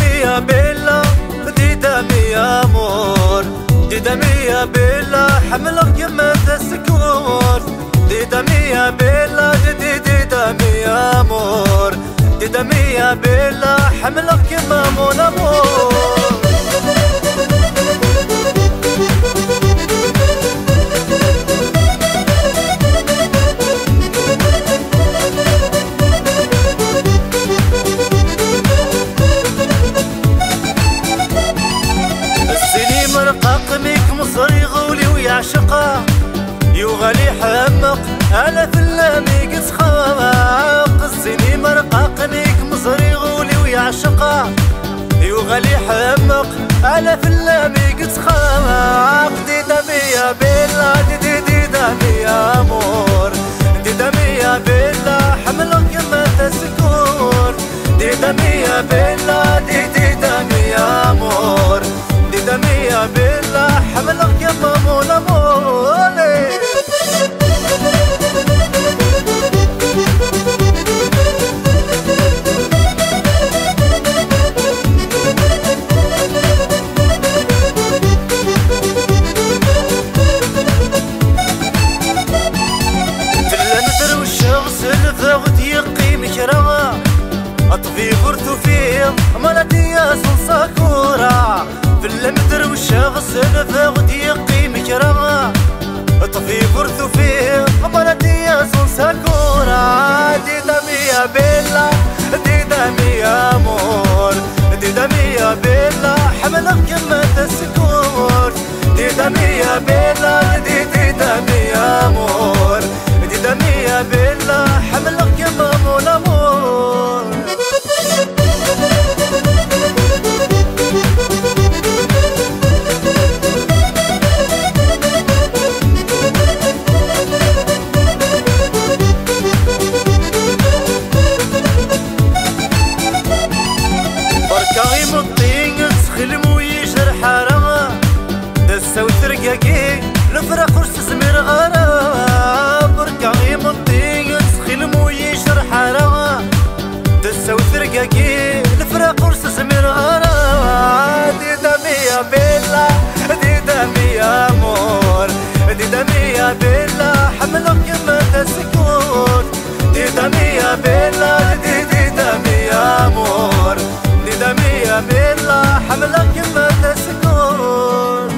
mia bella, dida mia amor, dida mia bella حملك يما السكور. ديدا ميا بيلا ديدا ميا امور، ديدا ميا بيلا حملك يما مون امور. رقاقميك مصري غولي ويعشقه يوغالي حمق انا في اللامي قسخاق. السني مرقاقميك مصري غولي ويعشقه يوغالي حمق انا في اللامي قسخاق. ديدا ميا بيلا ديدا ميا امور، ديدا ميا بيلا حملك يما تسكور. ديدا ميا بيلا ديدا ميا امور، ديدا ميا بيلا حملك يما مون اموري. تلا والشمس الفغد يقيم كرامة اطفي غرثو فيه مالتي يا ساكورا. في المدر والشغص الفغد يقيم كرامة اطفي غرثو فيه مالتي يا ساكورا. ديدا ميا بيلا ديدا ميا امور، ديدا ميا بيلا حملك يما تسكور. ديدا ميا بيلا ديدا ميا امور، ديدا ميا بيلا حملك يما مون امور. بركاغي مطين تسخلم ويجر حرامة دسا وترقاقي الفرا خرس سمير غرام. بركاغي مطين تسخلم ويجر حرامة دسا وترقاقي الفرا خرس سمير غرام. ديدا ميا بيلا ديدا ميا امور، ديدا ميا بيلا حملك يما تسكور. ديدا ميا بيلا ديدا ميا امور، ديدا ميا بيلا حملك يما تسكور.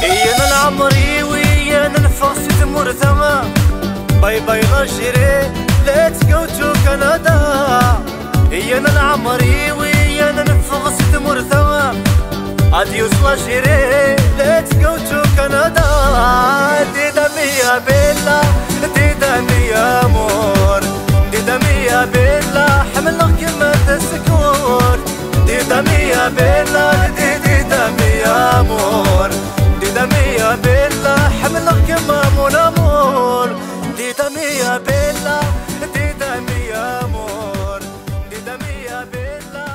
ايانا العمري ويانا نفغسي تمور ثما باي باي غاشيري ليتس جو تو كندا. ايانا العمري ويانا نفغسي تمور ثما اديوس لاشيري ليتس جو تو كندا. ديدا ميا بيلا ديدا ميا امور، ديدا ميا بيلا حملك يما تسكور. ديدا ميا بيلا ديدا ميا امور، ديدا ميا بيلا حملك يما مون امور. ديدا ميا بيلا ديدا ميا امور، ديدا ميا بيلا